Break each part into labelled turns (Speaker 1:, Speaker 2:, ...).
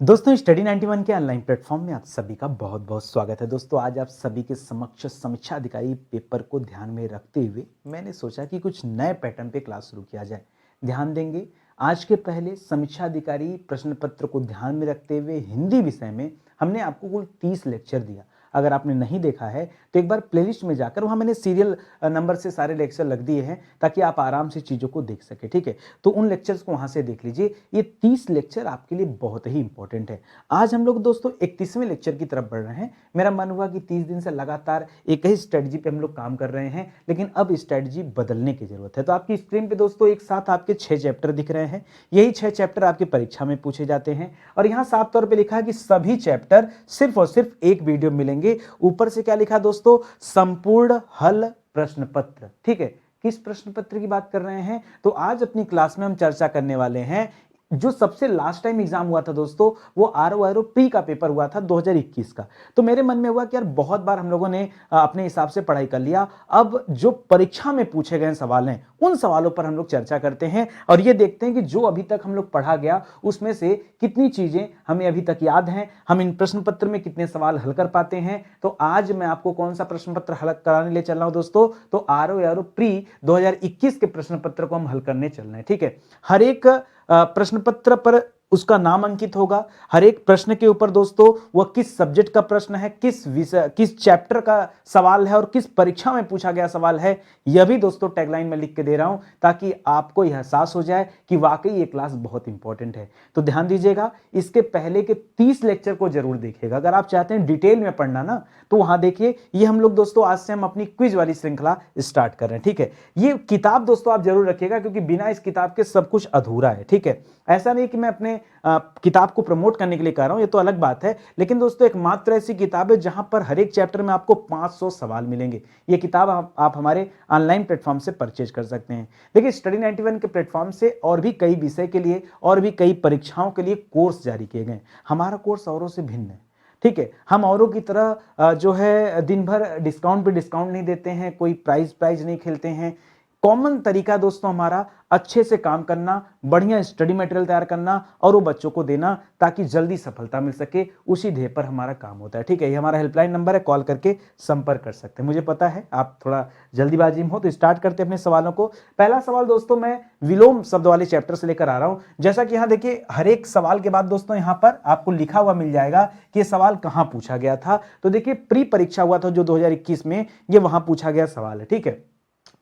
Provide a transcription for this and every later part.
Speaker 1: दोस्तों स्टडी 91 के online platform में आप सभी का बहुत बहुत स्वागत है। दोस्तों आज आप सभी के समक्ष समीक्षा अधिकारी पेपर को ध्यान में रखते हुए मैंने सोचा कि कुछ नए पैटर्न पे क्लास शुरू किया जाए। ध्यान देंगे, आज के पहले समीक्षा अधिकारी प्रश्न पत्र को ध्यान में रखते हुए हिंदी विषय में हमने आपको कुल 30 लेक्चर दिया। अगर आपने नहीं देखा है तो एक बार प्लेलिस्ट में जाकर वहाँ मैंने सीरियल नंबर से सारे लेक्चर लग दिए हैं ताकि आप आराम से चीज़ों को देख सके। ठीक है, तो उन लेक्चर्स को वहाँ से देख लीजिए। ये 30 लेक्चर आपके लिए बहुत ही इंपॉर्टेंट है। आज हम लोग दोस्तों 31वें लेक्चर की तरफ बढ़ रहे हैं। मेरा मन हुआ कि 30 दिन से लगातार एक ही स्ट्रेटजी पे हम लोग काम कर रहे हैं, लेकिन अब स्ट्रेटजी बदलने की जरूरत है। तो आपकी स्क्रीन पे दोस्तों एक साथ आपके 6 चैप्टर दिख रहे हैं। यही 6 चैप्टर आपकी परीक्षा में पूछे जाते हैं और यहाँ साफ तौर पर लिखा है कि सभी चैप्टर सिर्फ और सिर्फ एक वीडियो मिलेंगे। ऊपर से क्या लिखा दोस्तों, संपूर्ण हल प्रश्न पत्र। ठीक है, किस प्रश्न पत्र की बात कर रहे हैं? तो आज अपनी क्लास में हम चर्चा करने वाले हैं जो सबसे लास्ट टाइम एग्जाम हुआ था दोस्तों, वो आरओ प्री का पेपर हुआ था 2021 का। तो मेरे मन में हुआ कि यार बहुत बार हम लोगों ने अपने हिसाब से पढ़ाई कर लिया, अब जो परीक्षा में पूछे गए सवाल हैं उन सवालों पर हम लोग चर्चा करते हैं और ये देखते हैं कि जो अभी तक हम लोग पढ़ा गया उसमें से कितनी चीजें हमें अभी तक याद हैं, हम इन प्रश्न पत्र में कितने सवाल हल कर पाते हैं। तो आज मैं आपको कौन सा प्रश्न पत्र हल कराने ले चल रहा हूं दोस्तों, तो आरओ प्री 2021 के प्रश्न पत्र को हम हल करने चल रहे हैं। ठीक है, हर एक प्रश्न पत्र पर उसका नाम अंकित होगा। हर एक प्रश्न के ऊपर दोस्तों वह किस सब्जेक्ट का प्रश्न है, किस विषय किस चैप्टर का सवाल है और किस परीक्षा में पूछा गया सवाल है, यह भी दोस्तों टैगलाइन में लिख के दे रहा हूं ताकि आपको यह एहसास हो जाए कि वाकई ये क्लास बहुत इंपॉर्टेंट है। तो ध्यान दीजिएगा, इसके पहले के 30 लेक्चर को जरूर देखिएगा। अगर आप चाहते हैं डिटेल में पढ़ना ना, तो वहां देखिए, ये हम लोग दोस्तों आज से हम अपनी क्विज वाली श्रृंखला स्टार्ट कर रहे हैं। ठीक है, ये किताब दोस्तों आप जरूर रखिएगा क्योंकि बिना इस किताब के सब कुछ अधूरा है। ठीक है, ऐसा नहीं कि मैं अपने किताब को प्रमोट करने के लिए कह रहा हूं, ये तो अलग बात है, लेकिन दोस्तों एकमात्र ऐसी किताब है जहां पर हर एक चैप्टर में आपको 500 सवाल मिलेंगे। ये किताब आप हमारे ऑनलाइन प्लेटफॉर्म से परचेज कर सकते हैं। देखिए स्टडी 91 के प्लेटफॉर्म से और भी कई विषय के लिए और भी कई परीक्षाओं के लिए कोर्स जारी किए गए। हमारा कोर्स औरों से भिन्न है। ठीक है, हम औरों की तरह जो है दिन भर डिस्काउंट पे डिस्काउंट नहीं देते हैं, कोई प्राइज नहीं खेलते हैं। कॉमन तरीका दोस्तों हमारा अच्छे से काम करना, बढ़िया स्टडी मटेरियल तैयार करना और वो बच्चों को देना ताकि जल्दी सफलता मिल सके, उसी ध्येय पर हमारा काम होता है। ठीक है, ये हमारा हेल्पलाइन नंबर है, कॉल करके संपर्क कर सकते हैं। मुझे पता है आप थोड़ा जल्दीबाजी में हो, तो स्टार्ट करते हैं अपने सवालों को। पहला सवाल दोस्तों मैं विलोम शब्द वाले चैप्टर से लेकर आ रहा हूं। जैसा कि यहाँ देखिए, हर एक सवाल के बाद दोस्तों यहाँ पर आपको लिखा हुआ मिल जाएगा कि ये सवाल कहाँ पूछा गया था। तो देखिए प्री परीक्षा हुआ था जो 2021 में, ये वहां पूछा गया सवाल है। ठीक है,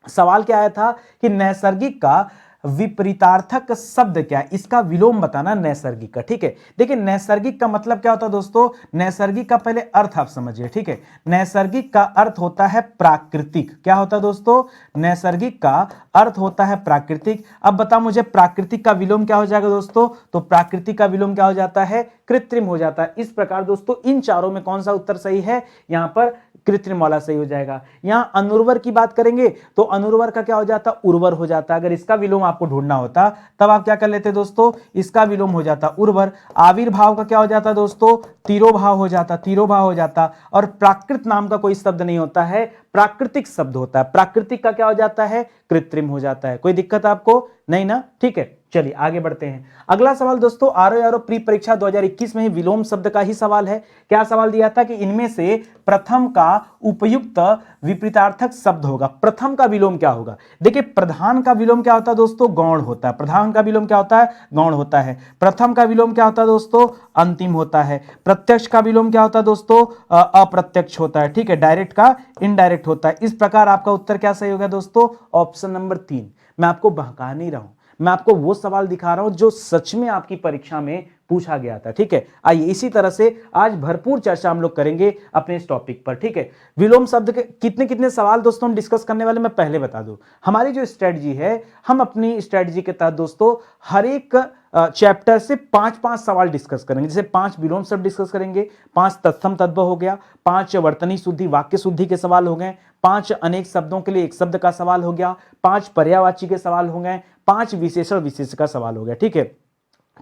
Speaker 1: सवाल क्या आया था कि नैसर्गिक का विपरीतार्थक शब्द क्या है, इसका विलोम बताना नैसर्गिक का। ठीक है, देखिए नैसर्गिक का मतलब क्या होता है दोस्तों, नैसर्गिक का पहले अर्थ आप समझिए। ठीक है, नैसर्गिक का अर्थ होता है प्राकृतिक। क्या होता है दोस्तों, नैसर्गिक का अर्थ होता है प्राकृतिक। अब बताओ मुझे प्राकृतिक का विलोम क्या हो जाएगा दोस्तों, तो प्राकृतिक का विलोम क्या हो जाता है, कृत्रिम हो जाता है। इस प्रकार दोस्तों इन चारों में कौन सा उत्तर सही है, यहां पर कृत्रिम वाला सही हो जाएगा। यहां अनुर्वर की बात करेंगे तो अनुर्वर का क्या हो जाता, उर्वर हो जाता। अगर इसका विलोम आपको ढूंढना होता तब आप क्या कर लेते दोस्तों, इसका विलोम हो जाता उर्वर। आविर्भाव का क्या हो जाता दोस्तों, तिरोभाव हो जाता, तिरोभाव हो जाता। और प्राकृत नाम का कोई शब्द नहीं होता है, प्राकृतिक शब्द होता है। प्राकृतिक का क्या हो जाता है, कृत्रिम हो जाता है। कोई दिक्कत आपको नहीं ना? ठीक है, चलिए आगे बढ़ते हैं। अगला सवाल दोस्तों आरओ प्री परीक्षा 2021 में ही विलोम शब्द का ही सवाल है। क्या सवाल दिया था कि इनमें से प्रथम का उपयुक्त विपरीतार्थक शब्द होगा। प्रथम का विलोम क्या होगा? देखिए प्रधान का विलोम क्या होता है दोस्तों, गौण होता है। प्रधान का विलोम क्या होता है, गौण होता है। प्रथम का विलोम क्या होता है दोस्तों, अंतिम होता है। प्रत्यक्ष का विलोम क्या होता है दोस्तों, अप्रत्यक्ष होता है। ठीक है, डायरेक्ट का इनडायरेक्ट होता है। इस प्रकार आपका उत्तर क्या सही होगा दोस्तों, ऑप्शन नंबर 3। मैं आपको बहका नहीं रहा हूं, मैं आपको वो सवाल दिखा रहा हूं जो सच में आपकी परीक्षा में पूछा गया था। ठीक है, आइए इसी तरह से आज भरपूर चर्चा हम लोग करेंगे अपने इस टॉपिक पर। ठीक है, विलोम शब्द के कितने कितने सवाल दोस्तों हम डिस्कस करने वाले, मैं पहले बता दूं। हमारी जो स्ट्रेटजी है, हम अपनी स्ट्रेटजी के तहत दोस्तों हर एक चैप्टर से 5-5 सवाल डिस्कस करेंगे। जैसे 5 विलोम शब्द डिस्कस करेंगे, 5 तत्सम तद्भव हो गया, 5 वर्तनी शुद्धि वाक्य शुद्धि के सवाल हो गए, 5 अनेक शब्दों के लिए एक शब्द का सवाल हो गया, 5 पर्यायवाची के सवाल हो गए, 5 विशेषण विशेष का सवाल हो गया। ठीक है,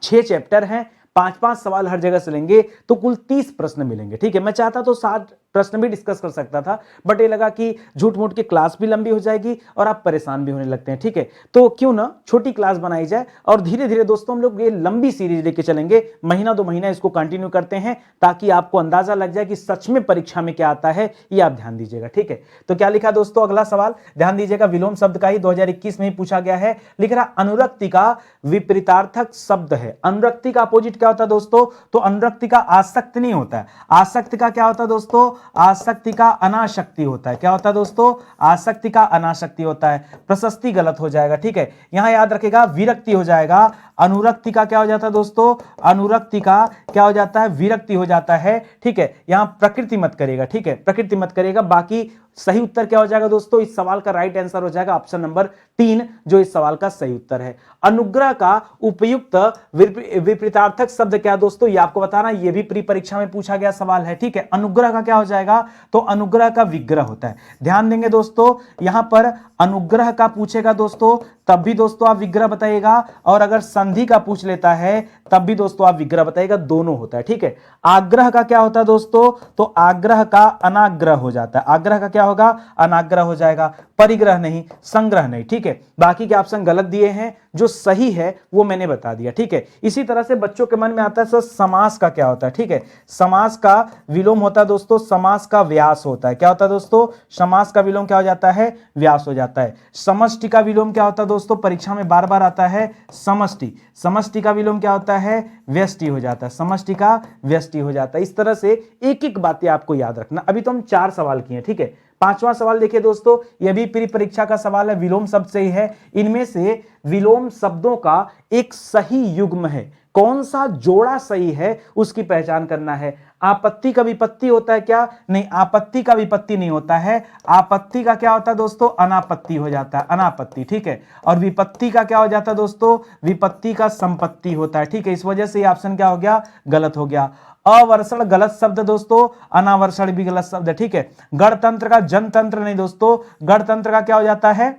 Speaker 1: 6 चैप्टर हैं, 5-5 सवाल हर जगह से लेंगे तो कुल 30 प्रश्न मिलेंगे। ठीक है, मैं चाहता तो 60 प्रश्न भी डिस्कस कर सकता था, बट ये लगा कि झूठ मूठ की क्लास भी लंबी हो जाएगी और आप परेशान भी होने लगते हैं। ठीक है, तो क्यों ना छोटी क्लास बनाई जाए और धीरे धीरे दोस्तों हम लोग ये लंबी सीरीज लेके चलेंगे, महीना 2 महीना इसको कंटिन्यू करते हैं ताकि आपको अंदाजा लग जाए कि सच में परीक्षा में क्या आता है, ये आप ध्यान दीजिएगा। ठीक है, तो क्या लिखा दोस्तों, अगला सवाल ध्यान दीजिएगा, विलोम शब्द का ही 2021 में ही पूछा गया है। लिख रहा अनुरक्ति का विपरीतार्थक शब्द है। अनुरक्ति का अपोजिट क्या होता है दोस्तों, तो अनुरक्ति का आसक्त नहीं होता है, आसक्ति का क्या होता है दोस्तों, आसक्ति का अनासक्ति होता है। क्या होता है दोस्तों, आसक्ति का अनासक्ति होता है। प्रशस्ति गलत हो जाएगा। ठीक है, यहां याद रखेगा विरक्ति हो जाएगा। अनुरक्ति का क्या हो जाता है दोस्तों, अनुरक्ति का क्या हो जाता है, विरक्ति हो जाता है। ठीक है, यहां प्रकृति मत करेगा। ठीक है, प्रकृति मत करेगा। बाकी सही उत्तर क्या हो जाएगा दोस्तों, इस सवाल का राइट आंसर हो जाएगा ऑप्शन नंबर 3, जो इस सवाल का सही उत्तर है। अनुग्रह का उपयुक्त विपरीतार्थक शब्द क्या दोस्तों, ये आपको बताना, ये भी प्री परीक्षा में पूछा गया सवाल है। ठीक है, अनुग्रह का क्या हो जाएगा, तो अनुग्रह का विग्रह होता है। ध्यान देंगे दोस्तों, यहां पर अनुग्रह का पूछेगा दोस्तों तब भी दोस्तों आप विग्रह बताइएगा, और अगर संधि का पूछ लेता है तब भी दोस्तों आप विग्रह बताइएगा, दोनों होता है। ठीक है, आग्रह का क्या होता है दोस्तों, तो आग्रह का अनाग्रह हो जाता है। आग्रह का क्या होगा, अनाग्रह हो जाएगा, परिग्रह नहीं, संग्रह नहीं। ठीक है, बाकी के ऑप्शन गलत दिए हैं, जो सही है वो मैंने बता दिया। ठीक है, इसी तरह से बच्चों के मन में आता है सर समास का क्या होता है। ठीक है, समास का विलोम होता है दोस्तों, समास का व्यास होता है। क्या होता है दोस्तों, समास का विलोम क्या हो जाता है, व्यास हो जाता है। समष्टि का विलोम क्या होता है दोस्तों, परीक्षा में बार बार आता है, समष्टि। समष्टि का विलोम क्या होता है, व्यष्टि हो जाता है। समष्टि का व्यष्टि हो जाता है। इस तरह से एक एक बातें आपको याद रखना। अभी तो हम 4 सवाल किए। ठीक है, 5वां सवाल देखिए दोस्तों, यह भी प्री परीक्षा का सवाल है, विलोम शब्द से ही है। इनमें से विलोम शब्दों का एक सही युग्म है, कौन सा जोड़ा सही है उसकी पहचान करना है। आपत्ति का विपत्ति होता है क्या, नहीं, आपत्ति का विपत्ति नहीं होता है। आपत्ति का क्या होता है दोस्तों, अनापत्ति हो जाता है, अनापत्ति। ठीक है, और विपत्ति का क्या हो जाता है दोस्तों, विपत्ति का संपत्ति होता है। ठीक है, इस वजह से ये ऑप्शन क्या हो गया, गलत हो गया। अवर्षण गलत शब्द दोस्तों, अनावर्षण भी गलत शब्द है। ठीक है, गणतंत्र का जनतंत्र नहीं दोस्तों, गणतंत्र का क्या हो जाता है,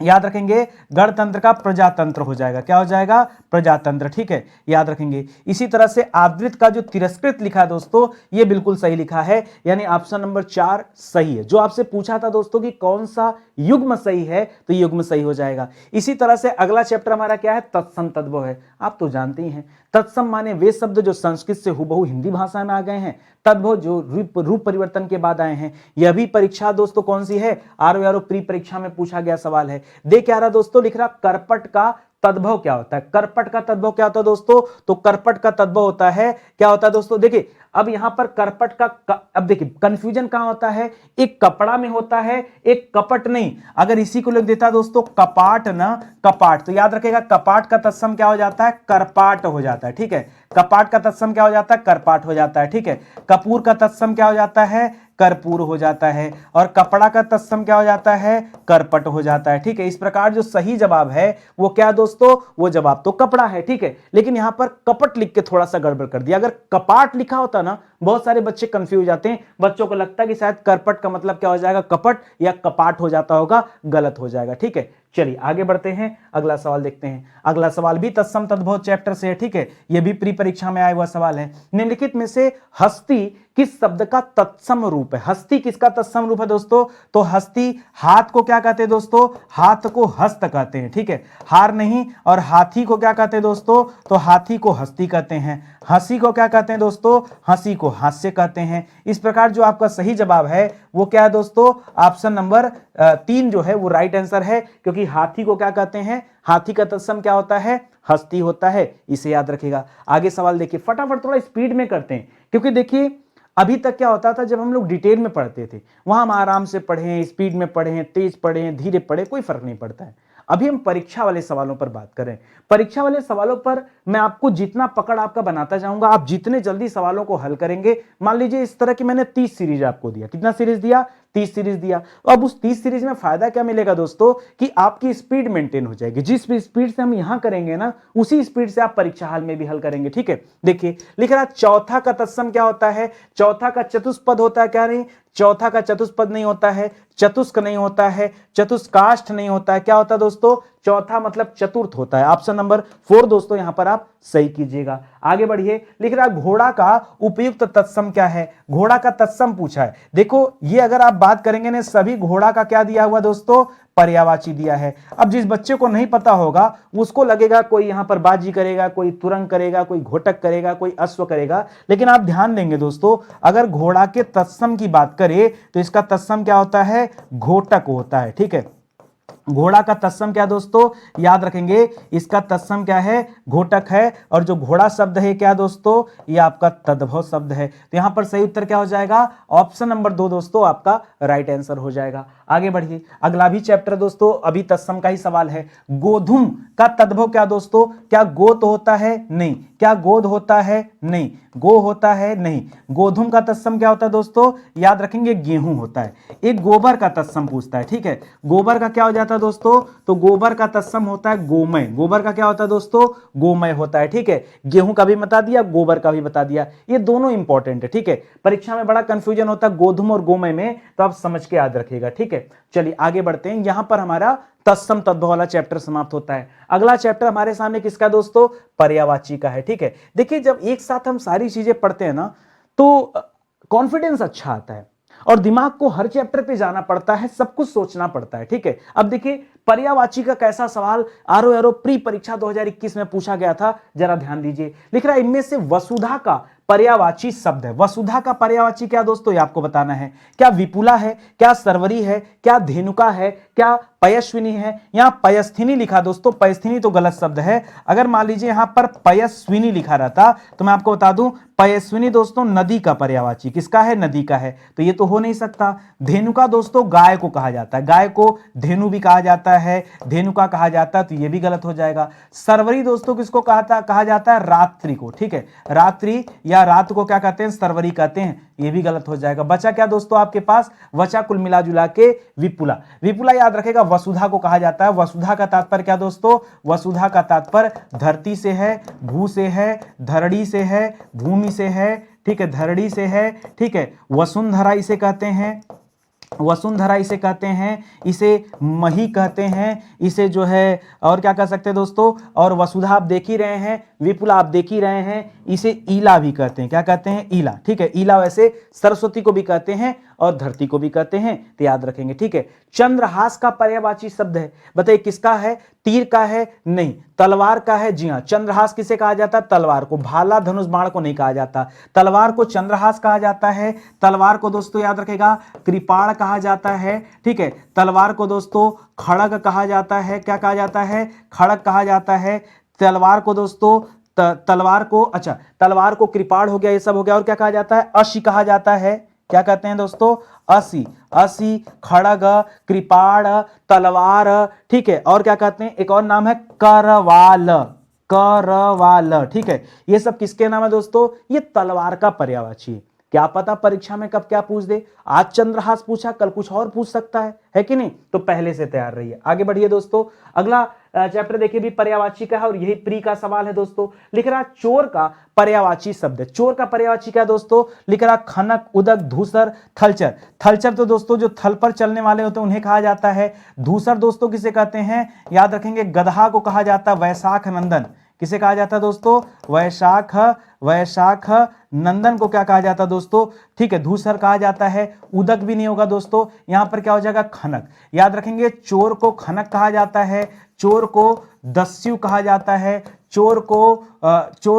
Speaker 1: याद रखेंगे, गणतंत्र का प्रजातंत्र हो जाएगा। क्या हो जाएगा, प्रजातंत्र। ठीक है, याद रखेंगे। इसी तरह से आदृत का जो तिरस्कृत लिखा है दोस्तों, ये बिल्कुल सही लिखा है, यानी ऑप्शन नंबर 4 सही है। जो आपसे पूछा था दोस्तों कि कौन सा युग्म सही है, तो युग्म सही हो जाएगा। इसी तरह से अगला चैप्टर हमारा क्या है, तत्सम तद्भव है। आप तो जानते ही हैं, तत्सम माने वे शब्द जो संस्कृत से हुबहू हिंदी भाषा में आ गए हैं, तद्भव जो रूप परिवर्तन के बाद आए हैं। यह भी परीक्षा दोस्तों कौन सी है, आरओ प्री परीक्षा में पूछा गया सवाल है। देख क्या रहा दोस्तों, लिख रहा करपट का तद्भव क्या होता है। करपट का तद्भव क्या होता है दोस्तों, तो करपट का तद्भव होता है, क्या होता है दोस्तों, देखिए अब यहां पर करपट का अब देखिए कंफ्यूजन कहां होता है, एक कपड़ा में होता है, एक कपट नहीं। अगर इसी को लिख देता दोस्तों कपाट ना कपाट, तो याद रखेगा कपाट का तत्सम क्या हो जाता है, करपाट हो जाता है। ठीक है, कपाट का तत्सम क्या हो जाता है, करपाट हो जाता है। ठीक है, कपूर का तत्सम क्या हो जाता है, कर्पूर हो जाता है, और कपड़ा का तत्सम क्या हो जाता है, करपट हो जाता है। ठीक है, इस प्रकार जो सही जवाब है वो क्या दोस्तों, वो जवाब तो कपड़ा है। ठीक है, लेकिन यहां पर कपट लिख के थोड़ा सा गड़बड़ कर दिया। अगर कपाट लिखा होता ना, बहुत सारे बच्चे कंफ्यूज जाते हैं, बच्चों को लगता है कि शायद करपट का मतलब क्या हो जाएगा, कपट या कपाट हो जाता होगा, गलत हो जाएगा। ठीक है, चलिए आगे बढ़ते हैं, अगला सवाल देखते हैं। अगला सवाल भी तत्सम तद्भव चैप्टर से है। ठीक है, यह भी प्री परीक्षा में आया हुआ सवाल है। निम्नलिखित में से हस्ती किस शब्द का तत्सम रूप है। हस्ती किसका तत्सम रूप है दोस्तों, तो हस्ती हाथ को क्या कहते हैं दोस्तों, हाथ को हस्त कहते हैं। ठीक है, हार नहीं, और हाथी को क्या कहते हैं दोस्तों, तो हाथी को हस्ती कहते हैं। हंसी को क्या कहते हैं दोस्तों, हंसी को हास्य कहते हैं। इस प्रकार जो आपका सही जवाब है वो क्या है दोस्तों, ऑप्शन नंबर 3 जो है वो राइट आंसर है, क्योंकि हाथी को क्या कहते हैं, हाथी का तत्सम क्या होता है, हस्ती होता है। इसे याद रखिएगा। आगे सवाल देखिए, फटाफट थोड़ा स्पीड में करते हैं, क्योंकि देखिए अभी तक क्या होता था, जब हम लोग डिटेल में पढ़ते थे वहां हम आराम से पढ़ें, स्पीड में पढ़ें, तेज पढ़ें, धीरे पढ़ें, कोई फर्क नहीं पड़ता है। अभी हम परीक्षा वाले सवालों पर बात करें। परीक्षा वाले सवालों पर मैं आपको जितना पकड़ आपका बनाता जाऊंगा, आप जितने जल्दी सवालों को हल करेंगे, मान लीजिए इस तरह की मैंने 30 सीरीज आपको दिया, कितना सीरीज दिया, 30 सीरीज दिया। तो अब उस 30 सीरीज में फायदा क्या मिलेगा दोस्तों, कि आपकी स्पीड मेंटेन हो जाएगी। जिस स्पीड से हम यहां करेंगे ना, उसी स्पीड से आप परीक्षा हाल में भी हल करेंगे। ठीक है, देखिए लिख रहा चौथा का तत्सम क्या होता है, चौथा का चतुष्पद होता है, क्या नहीं, चौथा का चतुष्पद नहीं होता है, चतुष्क नहीं होता है, चतुष्काष्ठ नहीं होता है, क्या होता है दोस्तों, चौथा मतलब चतुर्थ होता है। ऑप्शन नंबर 4 दोस्तों यहां पर आप सही कीजिएगा। आगे बढ़िए, लिख रहा घोड़ा का उपयुक्त तत्सम क्या है। घोड़ा का तत्सम पूछा है। देखो ये अगर आप बात करेंगे ना, सभी घोड़ा का क्या दिया हुआ दोस्तों, पर्यायवाची दिया है। अब जिस बच्चे को नहीं पता होगा उसको लगेगा कोई यहां पर बाजी करेगा, कोई तुरंग करेगा, कोई घोटक करेगा, कोई अश्व करेगा, लेकिन आप ध्यान देंगे दोस्तों, अगर घोड़ा के तत्सम की बात करें तो इसका तत्सम क्या होता है, घोटक होता है। ठीक है, घोड़ा का तत्सम क्या दोस्तों, याद रखेंगे इसका तत्सम क्या है, घोटक है। और जो घोड़ा शब्द है क्या दोस्तों, ये आपका तद्भव शब्द है। तो यहां पर सही उत्तर क्या हो जाएगा, ऑप्शन नंबर 2 दोस्तों आपका राइट आंसर हो जाएगा। आगे बढ़िए, अगला भी चैप्टर दोस्तों अभी तत्सम का ही सवाल है। गोधूम का तद्भव क्या दोस्तों, क्या गोत होता है, नहीं। क्या गोद होता है, नहीं। गो होता है, नहीं। गोधूम का तत्सम क्या होता है दोस्तों, याद रखेंगे गेहूं होता है। एक गोबर का तत्सम पूछता है। ठीक है, गोबर का क्या हो जाता है दोस्तों, तो गोबर का तत्सम होता है गोमय। गोबर का क्या होता है दोस्तों, गोमय होता है। ठीक है, गेहूं का भी बता दिया, गोबर का भी बता दिया, ये दोनों इंपॉर्टेंट है। ठीक है, परीक्षा में बड़ा कंफ्यूजन होता है गोधूम और गोमय में, तो आप समझ के याद रखिएगा। ठीक है, चलिए आगे बढ़ते हैं। यहां पर हमारा तत्सम तद्भव वाला चैप्टर समाप्त होता है। अगला चैप्टर हमारे सामने किसका दोस्तों, पर्यायवाची का है। ठीक है, देखिए जब एक साथ हम सारी चीजें पढ़ते हैं ना, तो कॉन्फिडेंस अच्छा आता है और दिमाग को हर चैप्टर पे जाना पड़ता है, सब कुछ सोचना पड़ता है। ठीक है, अब देखिए पर्यायवाची का कैसा सवाल आरो एरो प्री परीक्षा 2021 में पूछा गया था, जरा ध्यान दीजिए। लिख रहा है इनमें से वसुधा का पर्यायवाची शब्द है। वसुधा का पर्यायवाची क्या दोस्तों, ये आपको बताना है। क्या विपुला है, क्या सरवरी है, क्या धेनुका है, क्या पयस्विनी है। यहां पयस्थिनी लिखा दोस्तों, पयस्थिनी तो गलत शब्द है। अगर मान लीजिए यहां पर पयस्विनी लिखा रहता तो मैं आपको बता दूं, पयस्विनी दोस्तों नदी का पर्यायवाची, किसका है, नदी का है, तो ये तो हो नहीं सकता। धेनुका दोस्तों गाय को कहा जाता है, गाय को धेनु भी कहा जाता है, धेनुका कहा जाता है, तो ये भी गलत हो जाएगा। सरवरी दोस्तों किसको कहा जाता है, रात्रि को। ठीक है, रात्रि या रात को क्या कहते हैं, सरवरी कहते हैं, ये भी गलत हो जाएगा। बचा क्या दोस्तों आपके पास, बचा कुल मिला जुला के विपुला। विपुला याद रखेगा वसुधा को कहा जाता है। वसुधा का तात्पर्य क्या दोस्तों, वसुधा का तात्पर्य धरती से है, भू से है, धरणी से है, भूमि से है। ठीक है, धरणी से है। ठीक है, वसुंधरा इसे कहते हैं, वसुंधरा इसे कहते हैं, इसे मही कहते हैं, इसे जो है और क्या कह सकते हैं दोस्तों, और वसुधा आप देख ही रहे हैं, विपुला आप देख ही रहे हैं, इसे ईला भी कहते हैं। क्या कहते हैं, ईला। ठीक है, ईला वैसे सरस्वती को भी कहते हैं और धरती को भी कहते हैं, तो याद रखेंगे। ठीक है, चंद्रहास का पर्यायवाची शब्द है, बताइए किसका है, तीर का है, नहीं। तलवार का है, जी हां। चंद्रहास किसे कहा जाता है, तलवार को। भाला धनुष बाण को नहीं कहा जाता, तलवार को चंद्रहास कहा जाता है। तलवार को दोस्तों याद रखेगा कृपाण कहा जाता है। ठीक है, तलवार को दोस्तों खड़ग कहा जाता है। क्या कहा जाता है, खड़ग कहा जाता है। तलवार को दोस्तों तलवार को, अच्छा तलवार को कृपाण हो गया, ये सब हो गया। और क्या कहा जाता है, अशी कहा जाता है। क्या कहते हैं दोस्तों, असी। असी, खड़ग, कृपाण, तलवार। ठीक है, और क्या कहते हैं, एक और नाम है करवाल। करवाल। ठीक है, ये सब किसके नाम है दोस्तों, ये तलवार का पर्यायवाची है। क्या पता परीक्षा में कब क्या पूछ दे, आज चंद्रहास पूछा, कल कुछ और पूछ सकता है कि नहीं, तो पहले से तैयार रहिए। आगे बढ़िए दोस्तों, अगला चैप्टर देखिए भी पर्यायवाची का है और यही प्री का सवाल है दोस्तों। लिख रहा चोर का पर्यायवाची शब्द है। चोर का पर्यायवाची क्या दोस्तों, लिख रहा खनक, उदक, धूसर, थलचर। थलचर तो दोस्तों जो थल पर चलने वाले होते हैं उन्हें कहा जाता है। धूसर दोस्तों किसे कहते हैं, याद रखेंगे गधा को कहा जाता है। वैशाख नंदन किसे कहा जाता है दोस्तों, वैशाख, वैशाख नंदन को क्या कहा जाता है दोस्तों, ठीक है, धूसर कहा जाता है। उदक भी नहीं होगा दोस्तों, यहां पर क्या हो जाएगा, खनक। याद रखेंगे चोर को खनक कहा जाता है, चोर को दस्यु कहा जाता है, चोर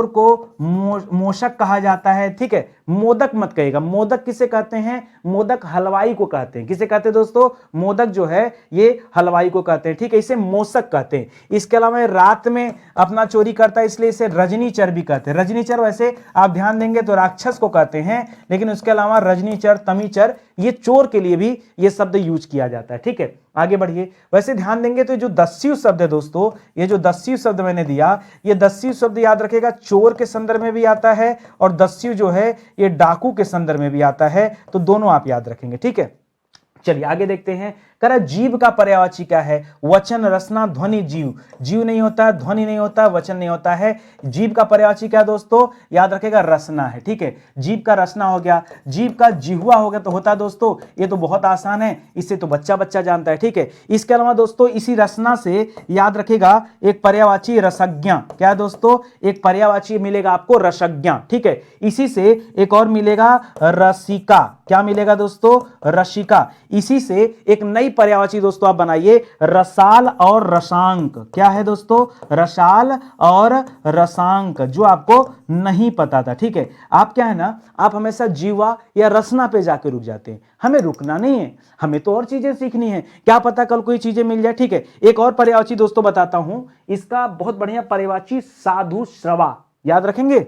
Speaker 1: को मोशक कहा जाता है। ठीक है, मोदक मत कहिएगा, मोदक किसे कहते हैं, मोदक हलवाई को कहते हैं। किसे कहते हैं दोस्तों, मोदक जो है ये हलवाई को कहते हैं। ठीक है, इसे मोशक कहते हैं। इसके अलावा रात में अपना चोरी करता है इसलिए इसे रजनीचर भी कहते हैं। रजनीचर वैसे आप ध्यान देंगे तो राक्षस को कहते हैं, लेकिन उसके अलावा रजनीचर, तमीचर, ये चोर के लिए भी ये शब्द यूज किया जाता है। ठीक है, आगे बढ़िए। वैसे ध्यान देंगे तो जो दस्यु शब्द है दोस्तों, ये जो दस्यु शब्द मैंने दिया, ये दस्यु शब्द याद रखेगा चोर के संदर्भ में भी आता है और दस्यु जो है ये डाकू के संदर्भ में भी आता है, तो दोनों आप याद रखेंगे। ठीक है, चलिए आगे देखते हैं। कह रहा जीव का पर्यायवाची क्या है? वचन, रसना, ध्वनि, जीव। जीव नहीं होता है, ध्वनि नहीं होता है, वचन नहीं होता है। जीव का पर्यायवाची क्या दोस्तों? याद रखेगा रसना है। ठीक है, जीव का रसना हो गया, जीव का जिह्वा हो गया तो होता है दोस्तों, ये तो बहुत आसान है, इससे तो बच्चा बच्चा जानता है। ठीक है, इसके अलावा दोस्तों इसी रसना से याद रखेगा एक पर्यायवाची रसज्ञा। क्या है दोस्तों? एक पर्यायवाची मिलेगा आपको रसज्ञा। ठीक है, इसी से एक और मिलेगा रसिका। क्या मिलेगा दोस्तों? रसिका। इसी से एक नई पर्यायवाची दोस्तों आप बनाइए, रसाल और रसांक। क्या है दोस्तों? रसाल और रसांक, जो आपको नहीं पता था। ठीक है, आप क्या है ना, आप हमेशा जीवा या रसना पे जाके रुक जाते हैं। हमें रुकना नहीं है, हमें तो और चीजें सीखनी है, क्या पता कल कोई चीजें मिल जाए। ठीक है, एक और पर्यायवाची दोस्तों बताता हूं, इसका बहुत बढ़िया पर्यायवाची साधु श्रवा। याद रखेंगे,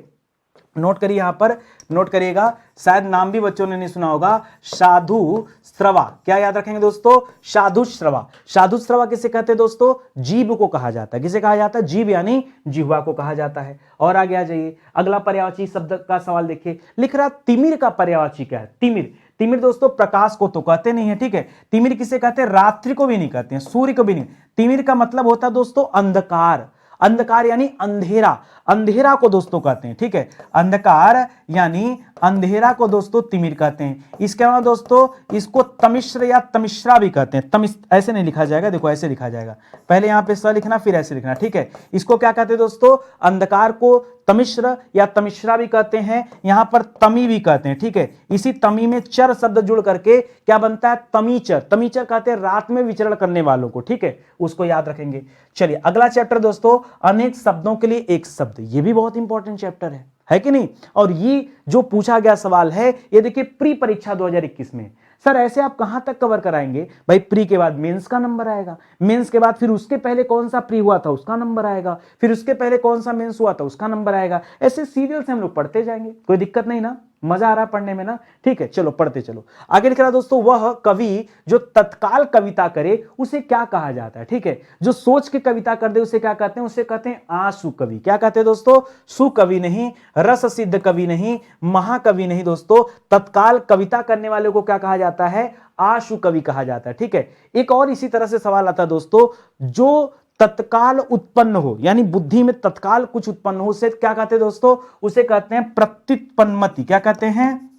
Speaker 1: नोट करिए, यहां पर नोट करिएगा, शायद नाम भी बच्चों ने नहीं सुना होगा, साधु श्रवा। क्या याद रखेंगे दोस्तों? साधु श्रवा। साधु श्रवा किसे कहते हैं दोस्तों? जीव को कहा जाता है। किसे कहा जाता है? जीव यानी जिह्वा को कहा जाता है। और आगे आ जाइए, अगला पर्यायवाची शब्द का सवाल देखिए, लिख रहा तिमिर का पर्यायवाची क्या है? तिमिर। तिमिर दोस्तों प्रकाश को तो कहते नहीं है। ठीक है, तिमिर किसे कहते हैं? रात्रि को भी नहीं कहते हैं, सूर्य को भी नहीं। तिमिर का मतलब होता है दोस्तों अंधकार। अंधकार यानी अंधेरा, अंधेरा को दोस्तों कहते हैं। ठीक है, अंधकार यानी अंधेरा को दोस्तों तिमिर कहते हैं। इसके अलावा दोस्तों इसको तमिश्र या तमिश्रा भी कहते हैं। ऐसे नहीं लिखा जाएगा, देखो ऐसे लिखा जाएगा, पहले यहां पे स लिखना फिर ऐसे लिखना। ठीक है, इसको क्या कहते हैं दोस्तों? अंधकार को तमिश्र या तमिश्रा भी कहते हैं, यहां पर तमी भी कहते हैं। ठीक है, इसी तमी में चर शब्द जुड़ करके क्या बनता है? तमीचर। तमीचर कहते हैं रात में विचरण करने वालों को। ठीक है, उसको याद रखेंगे। चलिए अगला चैप्टर दोस्तों, अनेक शब्दों के लिए एक शब्द। ये भी बहुत इंपॉर्टेंट चैप्टर है कि नहीं? और ये जो पूछा गया सवाल है, ये देखिए प्री परीक्षा 2021 में। सर ऐसे आप कहां तक कवर कराएंगे भाई? प्री के बाद मेंस का नंबर आएगा, मेंस के बाद फिर उसके पहले कौन सा प्री हुआ था उसका नंबर आएगा, फिर उसके पहले कौन सा मेंस हुआ था उसका नंबर आएगा। ऐसे सीरियल से हम लोग पढ़ते जाएंगे, कोई दिक्कत नहीं ना? मजा आ रहा है पढ़ने में ना? ठीक है, चलो पढ़ते चलो। आगे लिख रहा दोस्तों, वह कवि जो तत्काल कविता करे उसे क्या कहा जाता है? ठीक है, जो सोच के कविता कर दे उसे क्या कहते हैं? उसे कहते हैं आशु कवि। क्या कहते हैं दोस्तों? सुकवि नहीं, रस सिद्ध कवि नहीं, महाकवि नहीं दोस्तों, तत्काल कविता करने वाले को क्या कहा जाता है? आशु कवि कहा जाता है। ठीक है, एक और इसी तरह से सवाल आता है दोस्तों, जो तत्काल उत्पन्न हो, यानी बुद्धि में तत्काल कुछ उत्पन्न हो, उसे क्या कहते हैं दोस्तों? उसे कहते हैं प्रत्युत्पन्नमति। क्या कहते हैं?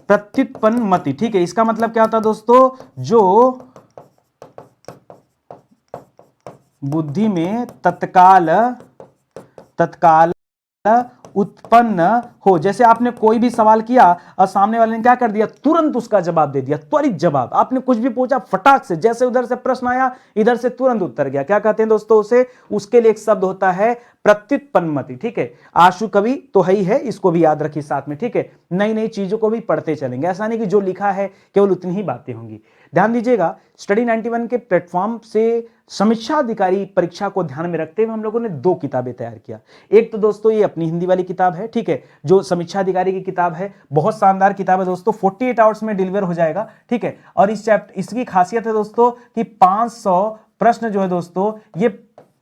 Speaker 1: प्रत्युत्पन्नमति। ठीक है, इसका मतलब क्या होता है दोस्तों? जो बुद्धि में तत्काल उत्पन्न हो। जैसे आपने कोई भी सवाल किया और सामने वाले ने क्या कर दिया? तुरंत उसका जवाब दे दिया, त्वरित जवाब। आपने कुछ भी पूछा, फटाक से, जैसे उधर से प्रश्न आया इधर से तुरंत उत्तर गया। क्या कहते हैं दोस्तों उसे? उसके लिए एक शब्द होता है प्रत्युत्पन्नमति। ठीक है, आशु कवि तो है ही है, इसको भी याद रखिए साथ में। ठीक है, नई नई चीजों को भी पढ़ते चलेंगे, ऐसा नहीं कि जो लिखा है केवल उतनी ही बातें होंगी। ध्यान दीजिएगा, स्टडी 91 के प्लेटफॉर्म से समीक्षा अधिकारी परीक्षा को ध्यान में रखते हुए हम लोगों ने 2 किताबें तैयार किया। एक तो दोस्तों ये अपनी हिंदी वाली किताब है। ठीक है, जो समीक्षा अधिकारी की किताब है, बहुत शानदार किताब है दोस्तों, 48 आवर्स में डिलीवर हो जाएगा। ठीक है, और इसकी खासियत है दोस्तों कि 500 प्रश्न जो है दोस्तों ये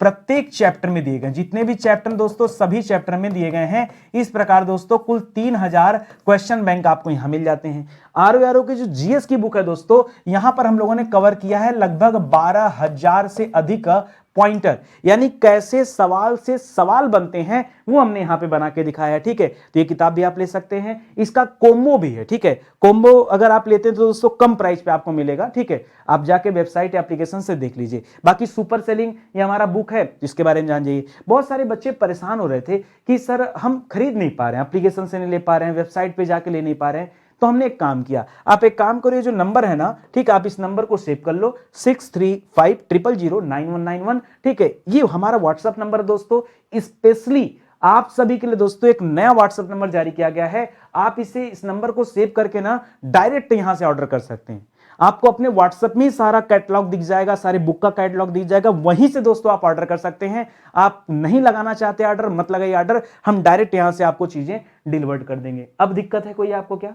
Speaker 1: प्रत्येक चैप्टर में दिए गए, जितने भी चैप्टर दोस्तों सभी चैप्टर में दिए गए हैं। इस प्रकार दोस्तों कुल 3000 क्वेश्चन बैंक आपको यहां मिल जाते हैं। आरओ की जो जीएस की बुक है दोस्तों, यहां पर हम लोगों ने कवर किया है लगभग 12000 से अधिक पॉइंटर, यानी कैसे सवाल से सवाल बनते हैं वो हमने यहां पे बना के दिखाया है। ठीक है, तो ये किताब भी आप ले सकते हैं, इसका कोम्बो भी है। ठीक है, कोम्बो अगर आप लेते हैं तो दोस्तों कम प्राइस पे आपको मिलेगा। ठीक है, आप जाके वेबसाइट एप्लीकेशन से देख लीजिए। बाकी सुपर सेलिंग ये हमारा बुक है, इसके बारे में जान जाइए। बहुत सारे बच्चे परेशान हो रहे थे कि सर हम खरीद नहीं पा रहे हैं, एप्लीकेशन से नहीं ले पा रहे हैं, वेबसाइट पे जाके ले नहीं पा रहे हैं। तो हमने एक काम किया, आप एक काम करिए, जो नंबर है ना, ठीक है, आप इस नंबर को सेव कर लो, 6350009191। ठीक है, ये हमारा व्हाट्सएप नंबर है दोस्तों। स्पेशली आप सभी के लिए दोस्तों एक नया व्हाट्सएप नंबर जारी किया गया है। आप इस नंबर को सेव करके ना डायरेक्ट यहां से ऑर्डर कर सकते हैं। आपको अपने व्हाट्सएप में सारा कैटलॉग दिख जाएगा, सारे बुक का कैटलॉग दिख जाएगा, वहीं से दोस्तों आप ऑर्डर कर सकते हैं। आप नहीं लगाना चाहते ऑर्डर, मत लगाइए ऑर्डर, हम डायरेक्ट यहां से आपको चीजें डिलीवर कर देंगे। अब दिक्कत है कोई आपको? क्या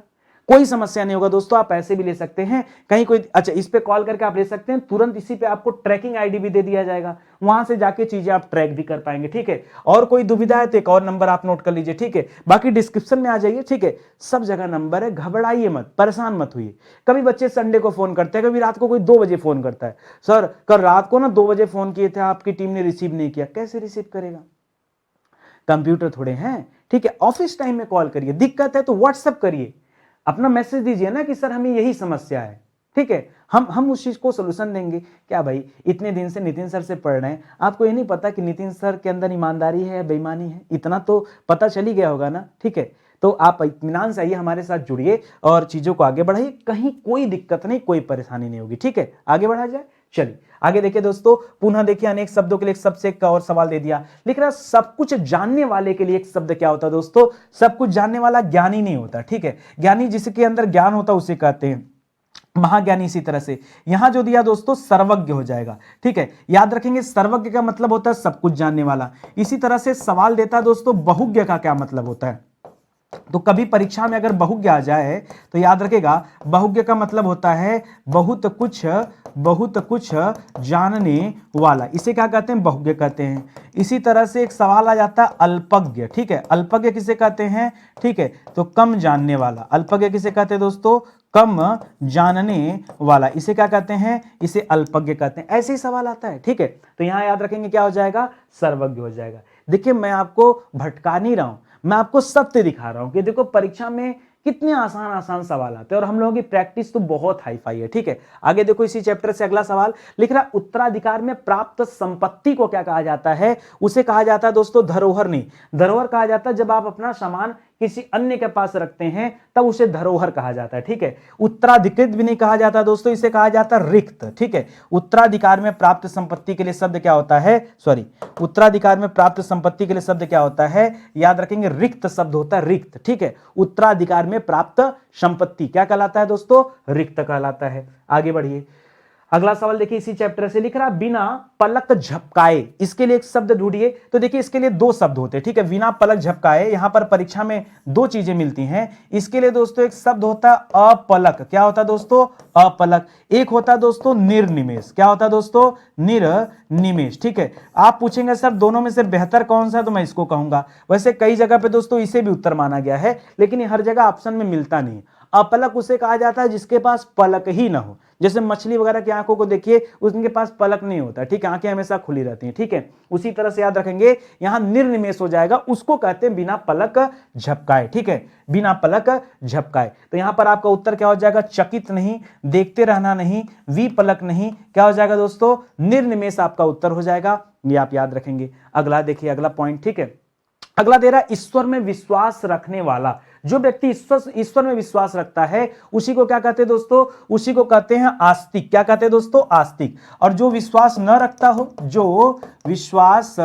Speaker 1: कोई समस्या नहीं होगा दोस्तों, आप ऐसे भी ले सकते हैं, कहीं कोई, अच्छा इस पे कॉल करके आप ले सकते हैं, तुरंत इसी पे आपको ट्रैकिंग आईडी भी दे दिया जाएगा, वहां से जाके चीजें आप ट्रैक भी कर पाएंगे, ठीक है। और कोई दुविधा है तो एक और नंबर आप नोट कर लीजिए, ठीक है, बाकी डिस्क्रिप्शन में आ जाइए, ठीक है, सब जगह नंबर है, घबराइए मत, परेशान मत हुई। कभी बच्चे संडे को फोन करते हैं, कभी रात को कोई 2 बजे फोन करता है, सर कल रात को ना 2 बजे फोन किए थे, आपकी टीम ने रिसीव नहीं किया। कैसे रिसीव करेगा, कंप्यूटर थोड़े हैं, ठीक है। ऑफिस टाइम में कॉल करिए, दिक्कत है तो व्हाट्सएप करिए, अपना मैसेज दीजिए ना कि सर हमें यही समस्या है, ठीक है, हम उस चीज को सोल्यूशन देंगे। क्या भाई, इतने दिन से नितिन सर से पढ़ रहे हैं, आपको ये नहीं पता कि नितिन सर के अंदर ईमानदारी है या बेईमानी है, इतना तो पता चल ही गया होगा ना, ठीक है। तो आप इत्मीनान से आइए, हमारे साथ जुड़िए और चीजों को आगे बढ़ाइए, कहीं कोई दिक्कत नहीं, कोई परेशानी नहीं होगी, ठीक है। आगे बढ़ा जाए, चलिए आगे देखिए दोस्तों, पुनः देखिए, अनेक शब्दों के लिए एक शब्द से एक और सवाल दे दिया, लिख रहा सब कुछ जानने वाले के लिए एक शब्द क्या होता है दोस्तों, सब कुछ जानने वाला ज्ञानी नहीं होता, ठीक है। ज्ञानी जिसके अंदर ज्ञान होता है उसे कहते हैं महाज्ञानी। इसी तरह से यहां जो दिया दोस्तों सर्वज्ञ हो जाएगा, ठीक है, याद रखेंगे, सर्वज्ञ का मतलब होता है सब कुछ जानने वाला। इसी तरह से सवाल देता है दोस्तों बहुज्ञ का क्या मतलब होता है, तो कभी परीक्षा में अगर बहुज्ञ आ जाए तो याद रखेगा, बहुज्ञ का मतलब होता है बहुत कुछ जानने वाला, इसे क्या कहते हैं, बहुज्ञ कहते हैं। इसी तरह से एक सवाल आ जाता है अल्पज्ञ, ठीक है, अल्पज्ञ किसे कहते हैं, ठीक है, तो कम जानने वाला, अल्पज्ञ किसे कहते हैं दोस्तों, कम जानने वाला, इसे क्या कहते हैं, इसे अल्पज्ञ कहते हैं। ऐसे ही सवाल आता है, ठीक है, तो यहां याद रखेंगे क्या हो जाएगा, सर्वज्ञ हो जाएगा। देखिए मैं आपको भटका नहीं रहा हूं, मैं आपको सत्य दिखा रहा हूं कि देखो परीक्षा में कितने आसान आसान सवाल आते हैं और हम लोगों की प्रैक्टिस तो बहुत हाई फाई है, ठीक है। आगे देखो इसी चैप्टर से अगला सवाल लिख रहा, उत्तराधिकार में प्राप्त संपत्ति को क्या कहा जाता है, उसे कहा जाता है दोस्तों धरोहर। नहीं, धरोहर कहा जाता है जब आप अपना सामान किसी अन्य के पास रखते हैं तब उसे धरोहर कहा जाता है, ठीक है। उत्तराधिकृत भी नहीं कहा जाता दोस्तों, इसे कहा जाता है रिक्त, ठीक है। उत्तराधिकार में प्राप्त संपत्ति के लिए शब्द क्या होता है, सॉरी, उत्तराधिकार में प्राप्त संपत्ति के लिए शब्द क्या होता है, याद रखेंगे रिक्त शब्द होता है, रिक्त, ठीक है। उत्तराधिकार में प्राप्त संपत्ति क्या कहलाता है दोस्तों, रिक्त कहलाता है। आगे बढ़िए, अगला सवाल देखिए इसी चैप्टर से लिख रहा, बिना पलक झपकाए, इसके लिए एक शब्द ढूंढिए। तो देखिए इसके लिए 2 शब्द होते हैं, ठीक है, बिना पलक झपकाए, यहां पर परीक्षा में 2 चीजें मिलती हैं। इसके लिए दोस्तों एक शब्द होता है अपलक, क्या होता है दोस्तों, अपलक। एक होता है दोस्तों निर्निमेष, क्या होता है दोस्तों, निर्निमेष, ठीक है। आप पूछेंगे सर दोनों में से बेहतर कौन सा है, तो मैं इसको कहूंगा। वैसे कई जगह पे दोस्तों इसे भी उत्तर माना गया है, लेकिन ये हर जगह ऑप्शन में मिलता नहीं। अपलक उसे कहा जाता है जिसके पास पलक ही ना हो, जैसे मछली वगैरह की आंखों को देखिए, उनके पास पलक नहीं होता, ठीक है, आंखें हमेशा खुली रहती हैं, ठीक है। उसी तरह से याद रखेंगे यहां निर्निमेष हो जाएगा, उसको कहते हैं बिना पलक झपकाए, ठीक है, बिना पलक झपकाए। तो यहां पर आपका उत्तर क्या हो जाएगा, चकित नहीं, देखते रहना नहीं, विपलक नहीं, क्या हो जाएगा दोस्तों, निर्निमेष आपका उत्तर हो जाएगा, ये आप याद रखेंगे। अगला देखिए, अगला पॉइंट, ठीक है, अगला दे रहा ईश्वर में विश्वास रखने वाला। जो व्यक्ति ईश्वर में विश्वास रखता है उसी को क्या कहते हैं दोस्तों, उसी को कहते हैं आस्तिक। क्या कहते हैं दोस्तों, आस्तिक। और जो विश्वास न रखता हो, जो विश्वास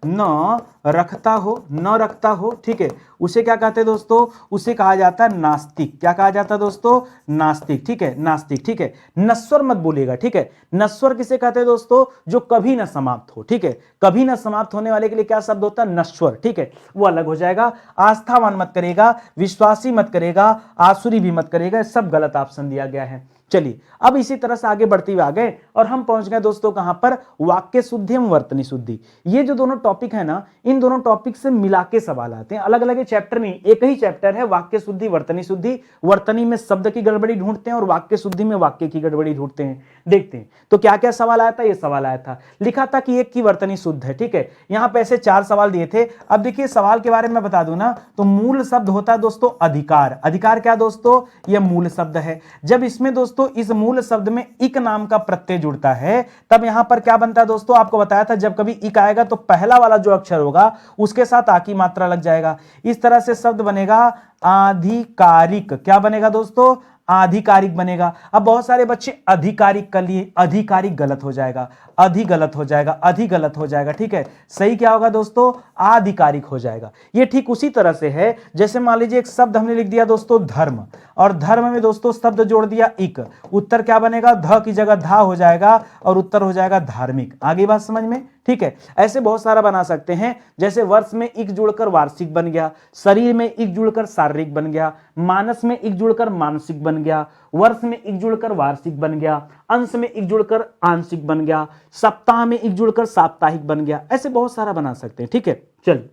Speaker 1: न रखता हो, ठीक है, उसे क्या कहते हैं दोस्तों, उसे कहा जाता है नास्तिक। क्या कहा जाता है दोस्तों, नास्तिक, ठीक है, नास्तिक, ठीक है। नश्वर मत बोलिएगा, ठीक है। नश्वर किसे कहते हैं दोस्तों, जो कभी ना समाप्त हो, ठीक है, कभी ना समाप्त होने वाले के लिए क्या शब्द होता है, नश्वर, ठीक है, वो अलग हो जाएगा। आस्थावान मत करेगा, विश्वासी मत करेगा, आसुरी भी मत करेगा, सब गलत ऑप्शन दिया गया है। चलिए अब इसी तरह से आगे बढ़ते हुए आ गए और हम पहुंच गए दोस्तों कहां पर, वाक्य शुद्धि एवं वर्तनी शुद्धि। ये जो दोनों टॉपिक है ना, इन दोनों टॉपिक से मिला के सवाल आते हैं, अलग अलग चैप्टर नहीं, एक ही चैप्टर है, वाक्य शुद्धि वर्तनी शुद्धि। वर्तनी में शब्द की गड़बड़ी ढूंढते हैं और वाक्य शुद्धि में वाक्य की गड़बड़ी ढूंढते हैं। देखते हैं तो क्या क्या सवाल आया था। ये सवाल आया था, लिखा था कि एक की वर्तनी शुद्ध है, ठीक है। यहां पे ऐसे 4 सवाल दिए थे। अब देखिए सवाल के बारे में बता दूं ना, तो मूल शब्द होता है दोस्तों अधिकार। अधिकार क्या दोस्तों, यह मूल शब्द है। जब इसमें दोस्तों इस मूल शब्द में इक नाम का प्रत्यय जुड़ता है तब यहां पर क्या बनता है दोस्तों, आपको बताया था जब कभी इक आएगा तो पहला वाला जो अक्षर होगा उसके साथ आ की मात्रा लग जाएगा। इस तरह से शब्द बनेगा आधिकारिक। क्या बनेगा दोस्तों, आधिकारिक बनेगा। अब बहुत सारे बच्चे अधिकारिक कर लिए, अधिकारिक गलत हो जाएगा, अधि गलत हो जाएगा, अधि गलत हो जाएगा, ठीक है। सही क्या होगा दोस्तों, आधिकारिक हो जाएगा। ये ठीक उसी तरह से है जैसे मान लीजिए एक शब्द हमने लिख दिया दोस्तों धर्म, और धर्म में दोस्तों शब्द जोड़ दिया इक, उत्तर क्या बनेगा, ध की जगह धा हो जाएगा और उत्तर हो जाएगा धार्मिक। आगे बात समझ में, ठीक है। ऐसे बहुत सारा बना सकते हैं, जैसे वर्ष में इक जुड़कर वार्षिक बन गया, शरीर में इक जुड़कर शारीरिक बन गया, मानस में इक जुड़कर मानसिक बन गया, वर्ष में इक जुड़कर वार्षिक बन गया, अंश में इक जुड़कर आंशिक बन गया, सप्ताह में इक जुड़कर साप्ताहिक बन गया। ऐसे बहुत सारा बना सकते हैं, ठीक है। चलिए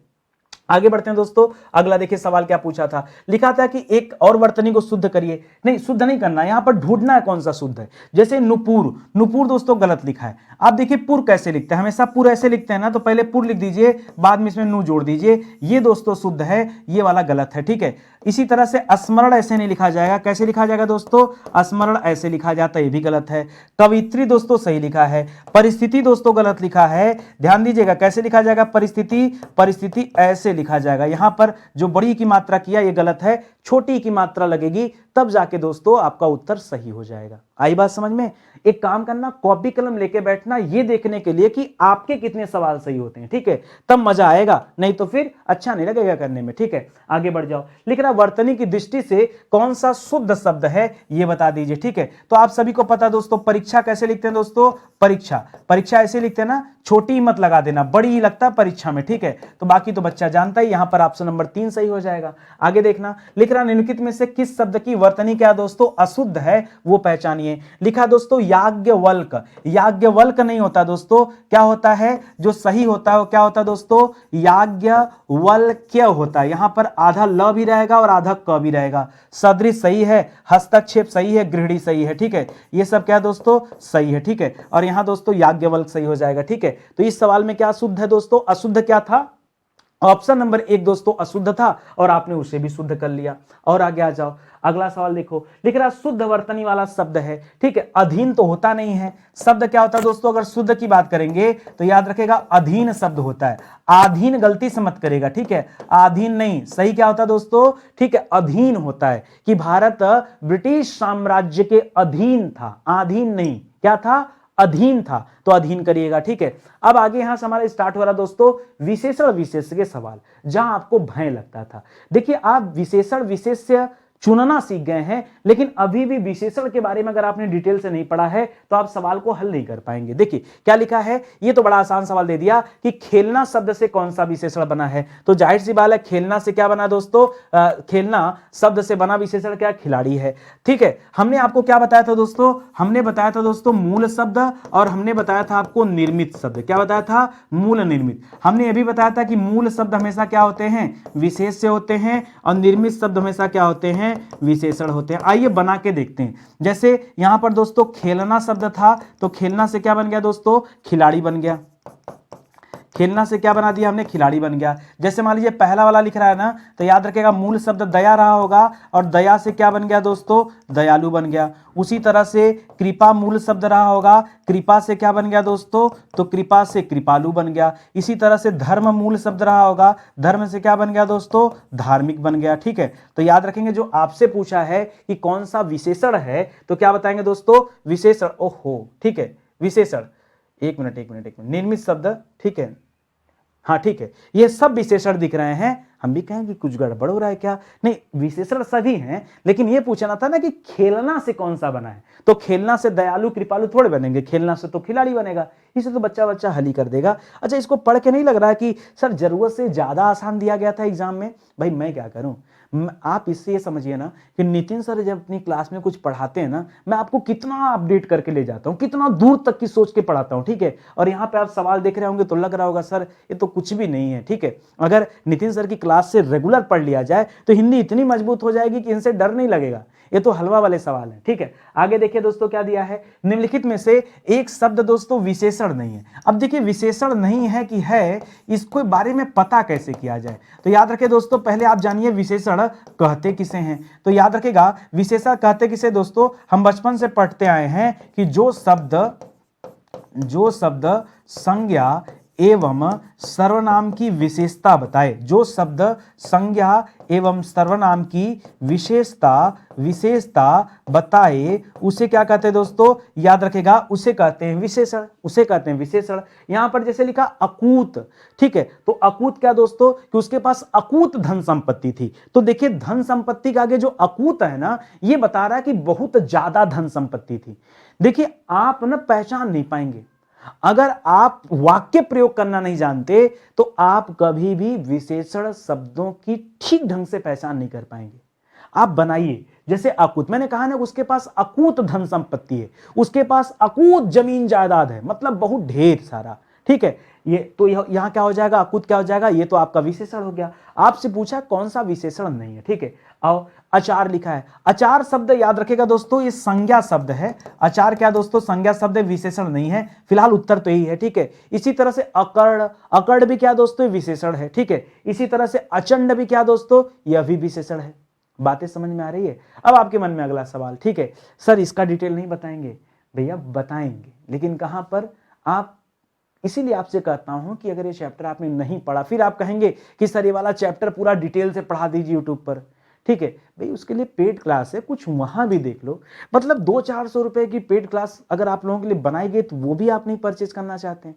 Speaker 1: आगे बढ़ते हैं दोस्तों। अगला देखिए सवाल क्या पूछा था, लिखा था कि एक और वर्तनी को शुद्ध करिए। नहीं, शुद्ध नहीं करना, यहां पर ढूंढना है कौन सा शुद्ध है। जैसे नुपुर, नुपुर दोस्तों गलत लिखा है। आप देखिए पुर कैसे लिखते हैं, हमेशा पुर ऐसे लिखते हैं ना, तो पहले पुर लिख दीजिए, बाद में इसमें नु जोड़ दीजिए, ये दोस्तों शुद्ध है, ये वाला गलत है, ठीक है। इसी तरह से स्मरण ऐसे नहीं लिखा जाएगा, कैसे लिखा जाएगा दोस्तों, स्मरण ऐसे लिखा जाता है, ये भी गलत है। कवित्री दोस्तों सही लिखा है। परिस्थिति दोस्तों गलत लिखा है, ध्यान दीजिएगा कैसे लिखा जाएगा, परिस्थिति, परिस्थिति ऐसे लिखा जाएगा। यहां पर जो बड़ी की मात्रा किया ये गलत है, छोटी की मात्रा लगेगी, तब जाके दोस्तों आपका उत्तर सही हो जाएगा। आई बात समझ में। एक काम करना, कॉपी कलम लेके बैठना, ये देखने के लिए कि आपके कितने सवाल सही होते हैं, ठीक है, तब मजा आएगा, नहीं तो फिर अच्छा नहीं लगेगा करने में, ठीक है। आगे बढ़ जाओ। लिख रहा वर्तनी की दृष्टि से कौन सा शुद्ध शब्द है ये बता दीजिए, ठीक है। तो आप सभी को पता दोस्तों, परीक्षा कैसे लिखते हैं दोस्तों, परीक्षा, परीक्षा ऐसे लिखते हैं ना, छोटी मत लगा देना, बड़ी ही लगता है परीक्षा में, ठीक है। तो बाकी तो बच्चा जानता ही, यहां पर ऑप्शन नंबर 3 सही हो जाएगा। आगे देखना, लिख रहा निम्नलिखित में से किस शब्द की वर्तनी क्या दोस्तों अशुद्ध है वो पहचानिए। लिखा दोस्तों याज्ञवल्क, याज्ञवल्क नहीं होता दोस्तों, क्या होता है जो सही होता है वो क्या होता है दोस्तों, याज्ञवल्क्य होता है। यहां पर आधा ल भी रहेगा और आधा क भी रहेगा। सदृश सही है, हस्तक्षेप सही है, गृहिणी सही है, ठीक है, ये सब क्या दोस्तों सही है, ठीक है। और यहां दोस्तों याज्ञवल्क सही हो जाएगा, ठीक है। तो इस सवाल में क्या अशुद्ध है दोस्तों, अशुद्ध क्या था, ऑप्शन नंबर 1 दोस्तों अशुद्ध था, और आपने उसे भी शुद्ध कर लिया। और आगे आ जाओ, अगला सवाल देखो, लिख रहा शुद्ध वर्तनी वाला शब्द है, ठीक है। अधीन तो होता नहीं है, शब्द क्या होता है दोस्तों, अगर शुद्ध की बात करेंगे तो याद रखेगा अधीन शब्द होता है। आधीन गलती से मत करेगा, ठीक है, आधीन नहीं, सही क्या होता है दोस्तों, ठीक है, अधीन होता है, कि भारत ब्रिटिश साम्राज्य के अधीन था, आधीन नहीं, क्या था, अधीन था, तो अधीन करिएगा, ठीक है। अब आगे यहां से हमारा स्टार्ट हो रहा दोस्तों विशेषण विशेष्य के सवाल, जहां आपको भय लगता था। देखिए आप विशेषण विशेष्य चुनना सीख गए हैं, लेकिन अभी भी विशेषण के बारे में अगर आपने डिटेल से नहीं पढ़ा है तो आप सवाल को हल नहीं कर पाएंगे। देखिए क्या लिखा है, ये तो बड़ा आसान सवाल दे दिया कि खेलना शब्द से कौन सा विशेषण बना है, तो जाहिर सी बात है खेलना से क्या बना दोस्तों, खेलना शब्द से बना विशेषण क्या, खिलाड़ी है, ठीक है। हमने आपको क्या बताया था दोस्तों, हमने बताया था दोस्तों मूल शब्द, और हमने बताया था आपको निर्मित शब्द। क्या बताया था, मूल निर्मित। हमने ये भी बताया था कि मूल शब्द हमेशा क्या होते हैं, विशेष्य होते हैं, और निर्मित शब्द हमेशा क्या होते हैं, विशेषण होते हैं। आइए बना के देखते हैं। जैसे यहां पर दोस्तों खेलना शब्द था, तो खेलना से क्या बन गया दोस्तों, खिलाड़ी बन गया। खेलना से क्या बना दिया हमने, खिलाड़ी बन गया। जैसे मान लीजिए पहला वाला लिख रहा है ना, तो याद रखेगा मूल शब्द दया रहा होगा, और दया से क्या बन गया दोस्तों, दयालु बन गया। उसी तरह से कृपा मूल शब्द रहा होगा, कृपा से क्या बन गया दोस्तों, तो कृपा से कृपालु बन गया। इसी तरह से धर्म मूल शब्द रहा होगा, धर्म से क्या बन गया दोस्तों, धार्मिक बन गया, ठीक है। तो याद रखेंगे जो आपसे पूछा है कि कौन सा विशेषण है, तो क्या बताएंगे दोस्तों, विशेषण। ओहो ठीक है, विशेषण, एक मिनट, निर्मित शब्द, ठीक है, हाँ ठीक है, ये सब विशेषण दिख रहे हैं। हम भी कहें कि कुछ गड़बड़ हो रहा है क्या, नहीं विशेषण सभी हैं, लेकिन ये पूछना था ना कि खेलना से कौन सा बना है, तो खेलना से दयालु कृपालु थोड़े बनेंगे, खेलना से तो खिलाड़ी बनेगा। इसे तो बच्चा हल ही कर देगा। अच्छा इसको पढ़ के नहीं लग रहा है कि सर जरूरत से ज्यादा आसान दिया गया था एग्जाम में, भाई मैं क्या करूं। आप इससे ये समझिए ना कि नितिन सर जब अपनी क्लास में कुछ पढ़ाते हैं ना, मैं आपको कितना अपडेट करके ले जाता हूँ, कितना दूर तक की सोच के पढ़ाता हूँ, ठीक है। और यहाँ पे आप सवाल देख रहे होंगे तो लग रहा होगा सर ये तो कुछ भी नहीं है, ठीक है। अगर नितिन सर की क्लास से रेगुलर पढ़ लिया जाए तो हिंदी इतनी मजबूत हो जाएगी कि इनसे डर नहीं लगेगा। ये तो हलवा वाले सवाल हैं, ठीक है। आगे देखिए दोस्तों क्या दिया है, निम्नलिखित में से एक शब्द दोस्तों विशेषण नहीं है। अब देखिए विशेषण नहीं है कि है, इसको बारे में पता कैसे किया जाए। तो याद रखें दोस्तों, पहले आप जानिए विशेषण कहते किसे हैं। तो याद रखेगा विशेषण कहते किसे दोस्तों, हम बचपन से पढ़ते आए हैं कि जो शब्द संज्ञा एवं सर्वनाम की विशेषता बताए, जो शब्द संज्ञा एवं सर्वनाम की विशेषता बताए उसे क्या कहते हैं दोस्तों, याद रखेगा उसे कहते हैं विशेषण, उसे कहते हैं विशेषण। यहां पर जैसे लिखा अकूत, ठीक है, तो अकूत क्या दोस्तों, कि उसके पास अकूत धन संपत्ति थी। तो देखिए धन संपत्ति के आगे जो अकूत है ना, ये बता रहा है कि बहुत ज्यादा धन संपत्ति थी। देखिए आप ना पहचान नहीं पाएंगे, अगर आप वाक्य प्रयोग करना नहीं जानते तो आप कभी भी विशेषण शब्दों की ठीक ढंग से पहचान नहीं कर पाएंगे। आप बनाइए, जैसे अकूत, मैंने कहा ना उसके पास अकूत धन संपत्ति है, उसके पास अकूत जमीन जायदाद है, मतलब बहुत ढेर सारा। ठीक है, ये तो यहां क्या हो जाएगा, अकूत क्या हो जाएगा, ये तो आपका विशेषण हो गया। आपसे पूछा कौन सा विशेषण नहीं है। ठीक है, आओ, अचार लिखा है। अचार शब्द याद रखेगा दोस्तों, ये संज्ञा शब्द है। अचार क्या दोस्तों, संज्ञा शब्द है, विशेषण नहीं है। फिलहाल उत्तर तो यही है। ठीक है, इसी तरह से अकर्ण, अकर्ण भी क्या दोस्तों, विशेषण है। ठीक है, इसी तरह से अचंड भी क्या दोस्तों, यह भी विशेषण है। बातें समझ में आ रही है। अब आपके मन में अगला सवाल, ठीक है सर इसका डिटेल नहीं बताएंगे, भैया बताएंगे, लेकिन कहां पर, आप, इसीलिए आपसे कहता हूं कि अगर ये चैप्टर आपने नहीं पढ़ा, फिर आप कहेंगे कि सर ये वाला चैप्टर पूरा डिटेल से पढ़ा दीजिए यूट्यूब पर। ठीक है भाई, उसके लिए पेड क्लास है, कुछ वहां भी देख लो। मतलब 200-400 रुपए की पेड क्लास अगर आप लोगों के लिए बनाई गई तो वो भी आप नहीं परचेज करना चाहते हैं।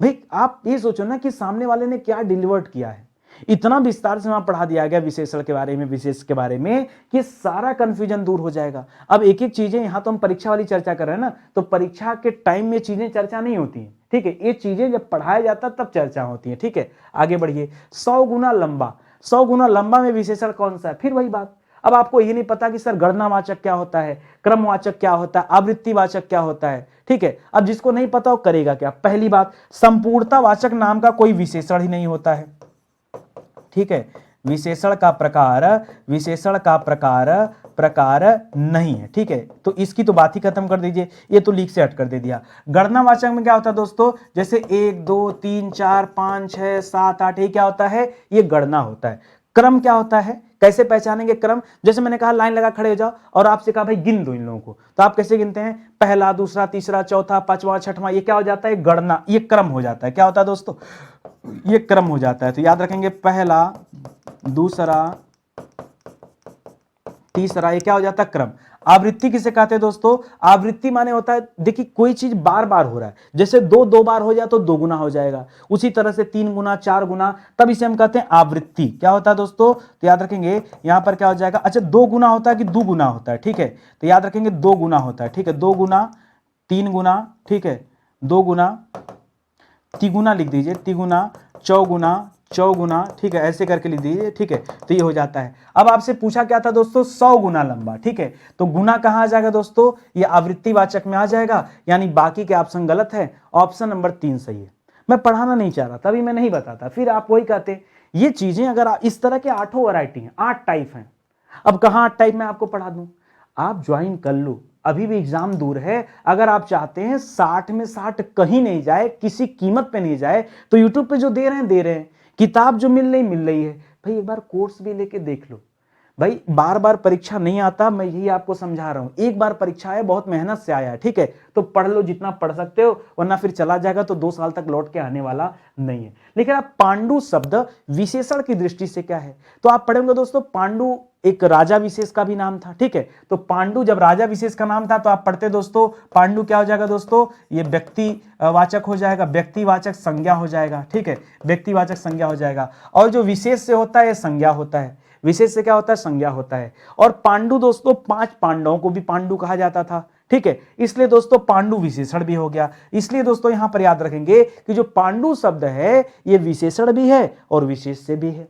Speaker 1: भाई आप ये सोचो ना कि सामने वाले ने क्या डिलीवर्ड किया है। इतना विस्तार से वहां पढ़ा दिया गया विशेषण के बारे में, विशेष के बारे में, कि सारा कंफ्यूजन दूर हो जाएगा। अब एक एक चीजें, यहां तो हम परीक्षा वाली चर्चा कर रहे हैं ना, तो परीक्षा के टाइम में चीजें चर्चा नहीं होती हैं। ठीक है, ये चीजें जब पढ़ाया जाता तब चर्चा होती है। ठीक है, आगे बढ़िए। 100 गुना लंबा, 100 गुना लंबा में विशेषण कौन सा है, फिर वही बात। अब आपको ये नहीं पता कि सर गणनावाचक क्या होता है, क्रमवाचक क्या होता है, आवृत्तिवाचक क्या होता है। ठीक है, अब जिसको नहीं पता वो करेगा क्या। पहली बात, संपूर्णतावाचक नाम का कोई विशेषण ही नहीं होता है। ठीक है, विशेषण का प्रकार, विशेषण का प्रकार नहीं है। ठीक है, तो इसकी तो बात ही खत्म कर दीजिए, ये तो लीक से हट कर दे दिया। गणनावाचक में क्या होता है दोस्तों, जैसे 1 2 3 4 5 6 7 8, ये क्या होता है, ये गणना होता है। क्रम क्या होता है, कैसे पहचानेंगे क्रम, जैसे मैंने कहा लाइन लगा खड़े हो जाओ और आपसे कहा भाई गिन दो इन लोगों को, तो आप कैसे गिनते हैं, पहला दूसरा तीसरा चौथा पांचवा छठवां, ये क्या हो जाता है, गणना, ये क्रम हो जाता है। क्या होता है दोस्तों, ये क्रम हो जाता है। तो याद रखेंगे, पहला दूसरा तीसरा, ये क्या हो जाता है, क्रम। आवृत्ति किसे कहते हैं दोस्तों, आवृत्ति माने होता है, देखिए कोई चीज बार बार हो रहा है, जैसे दो बार हो जाए तो 2 गुना हो जाएगा, उसी तरह से 3 गुना 4 गुना, तब इसे हम कहते हैं आवृत्ति। क्या होता है दोस्तों, तो याद रखेंगे यहां पर क्या हो जाएगा, अच्छा 2 गुना होता है कि 2 गुना होता है। ठीक है, तो याद रखेंगे 2 गुना होता है। ठीक है, 2 गुना, 3 गुना, ठीक है 2 गुना, तिगुना लिख दीजिए, तिगुना, चौगुना, चौगुना, ठीक है ऐसे करके लिख दीजिए। ठीक है, तो ये हो जाता है। अब आपसे पूछा क्या था दोस्तों, 100 गुना लंबा। ठीक है, तो गुना कहां आ जाएगा दोस्तों, ये आवृत्तिवाचक में आ जाएगा, यानी बाकी के ऑप्शन गलत है, ऑप्शन नंबर 3 सही है। मैं पढ़ाना नहीं चाह रहा था, अभी मैं नहीं बताता, फिर आप वही कहते। ये चीजें अगर इस तरह के 8 वैरायटी हैं, 8 टाइप हैं, अब कहां 8 टाइप में आपको पढ़ा दूं, आप ज्वाइन कर लो, अभी भी एग्जाम दूर है। अगर आप चाहते हैं 60 में 60 कहीं नहीं जाए, किसी कीमत पे नहीं जाए, तो यूट्यूब पे जो दे रहे हैं दे रहे हैं, किताब जो मिल रही है, भाई एक बार कोर्स भी लेके देख लो। भाई बार बार परीक्षा नहीं आता, मैं यही आपको समझा रहा हूं, एक बार परीक्षा है, बहुत मेहनत से आया है। ठीक है, तो पढ़ लो जितना पढ़ सकते हो, वरना फिर चला जाएगा तो 2 साल तक लौट के आने वाला नहीं है। लेकिन आप पांडु शब्द विशेषण की दृष्टि से क्या है, तो आप पढ़ेंगे दोस्तों, पांडु एक राजा विशेष का भी नाम था। ठीक है, तो पांडु जब राजा विशेष का नाम था तो आप पढ़ते दोस्तों, पांडु क्या हो जाएगा दोस्तों, ये व्यक्ति वाचक हो जाएगा, व्यक्तिवाचक संज्ञा हो जाएगा। ठीक है, व्यक्तिवाचक संज्ञा हो जाएगा, और जो विशेष से होता है संज्ञा होता है, विशेष से क्या होता है, संज्ञा होता है। और पांडु दोस्तों, 5 पांडवों को भी पांडु कहा जाता था। ठीक है, इसलिए दोस्तों पांडु विशेषण भी हो गया। इसलिए दोस्तों यहां पर याद रखेंगे कि जो पांडु शब्द है ये विशेषण भी है और विशेष से भी है,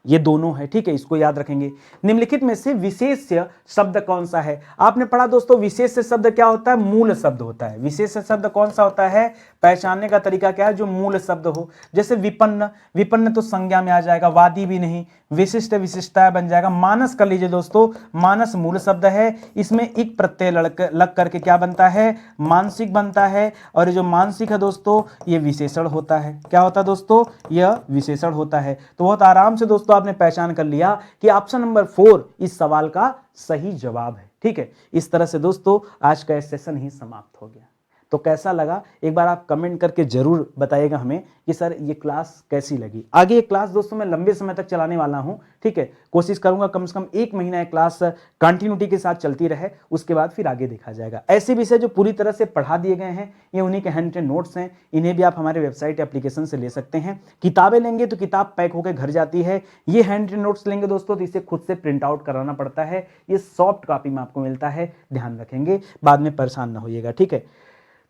Speaker 1: ये दोनों है। ठीक है, इसको याद रखेंगे। निम्नलिखित में से विशेष्य शब्द कौन सा है, आपने पढ़ा दोस्तों, विशेष्य शब्द क्या होता है, मूल शब्द होता है। विशेष्य शब्द कौन सा होता है, पहचानने का तरीका क्या है, जो मूल शब्द हो। जैसे विपन्न, विपन्न तो संज्ञा में आ जाएगा, वादी भी नहीं, विशिष्ट विशिष्टता बन जाएगा। मानस कर लीजिए दोस्तों, मानस मूल शब्द है, इसमें एक प्रत्यय लग करके क्या बनता है, मानसिक बनता है, और ये जो मानसिक है दोस्तों ये विशेषण होता है। क्या होता है दोस्तों, यह विशेषण होता है। तो बहुत आराम से दोस्तों आपने पहचान कर लिया कि ऑप्शन नंबर 4 इस सवाल का सही जवाब है। ठीक है, इस तरह से दोस्तों आज का सेशन ही समाप्त हो गया। तो कैसा लगा, एक बार आप कमेंट करके जरूर बताइएगा हमें कि सर ये क्लास कैसी लगी। आगे ये क्लास दोस्तों मैं लंबे समय तक चलाने वाला हूं। ठीक है, कोशिश करूंगा कम से कम 1 महीना ये क्लास कंटिन्यूटी के साथ चलती रहे, उसके बाद फिर आगे देखा जाएगा। ऐसे विषय जो पूरी तरह से पढ़ा दिए गए हैं, ये उन्हीं के हैंड रिटन नोट्स हैं, इन्हें भी आप हमारे वेबसाइट एप्लीकेशन से ले सकते हैं। किताबें लेंगे तो किताब पैक होकर घर जाती है, ये हैंड रिटन नोट्स लेंगे दोस्तों तो इसे खुद से प्रिंट आउट कराना पड़ता है, ये सॉफ्ट कॉपी में आपको मिलता है, ध्यान रखेंगे, बाद में परेशान ना होइएगा। ठीक है,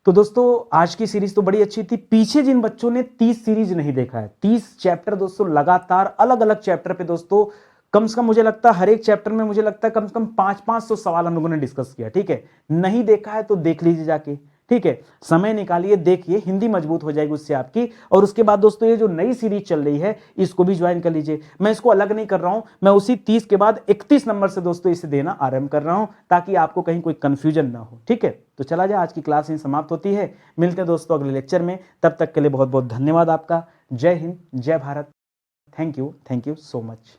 Speaker 1: तो दोस्तों आज की सीरीज तो बड़ी अच्छी थी। पीछे जिन बच्चों ने 30 सीरीज नहीं देखा है, 30 चैप्टर दोस्तों लगातार अलग अलग चैप्टर पे दोस्तों कम से कम मुझे लगता है हर एक चैप्टर में मुझे लगता है कम से कम 500 सवाल हम लोगों ने डिस्कस किया। ठीक है, नहीं देखा है तो देख लीजिए जाके। ठीक है, समय निकालिए, देखिए, हिंदी मजबूत हो जाएगी उससे आपकी। और उसके बाद दोस्तों ये जो नई सीरीज चल रही है इसको भी ज्वाइन कर लीजिए। मैं इसको अलग नहीं कर रहा हूं, मैं उसी 30 के बाद 31 नंबर से दोस्तों इसे देना आरंभ कर रहा हूं ताकि आपको कहीं कोई कंफ्यूजन ना हो। ठीक है, तो चला जाए, आज की क्लास यहीं समाप्त होती है। मिलते हैं दोस्तों अगले लेक्चर में, तब तक के लिए बहुत बहुत धन्यवाद आपका। जय हिंद, जय Bharat. Thank you so much.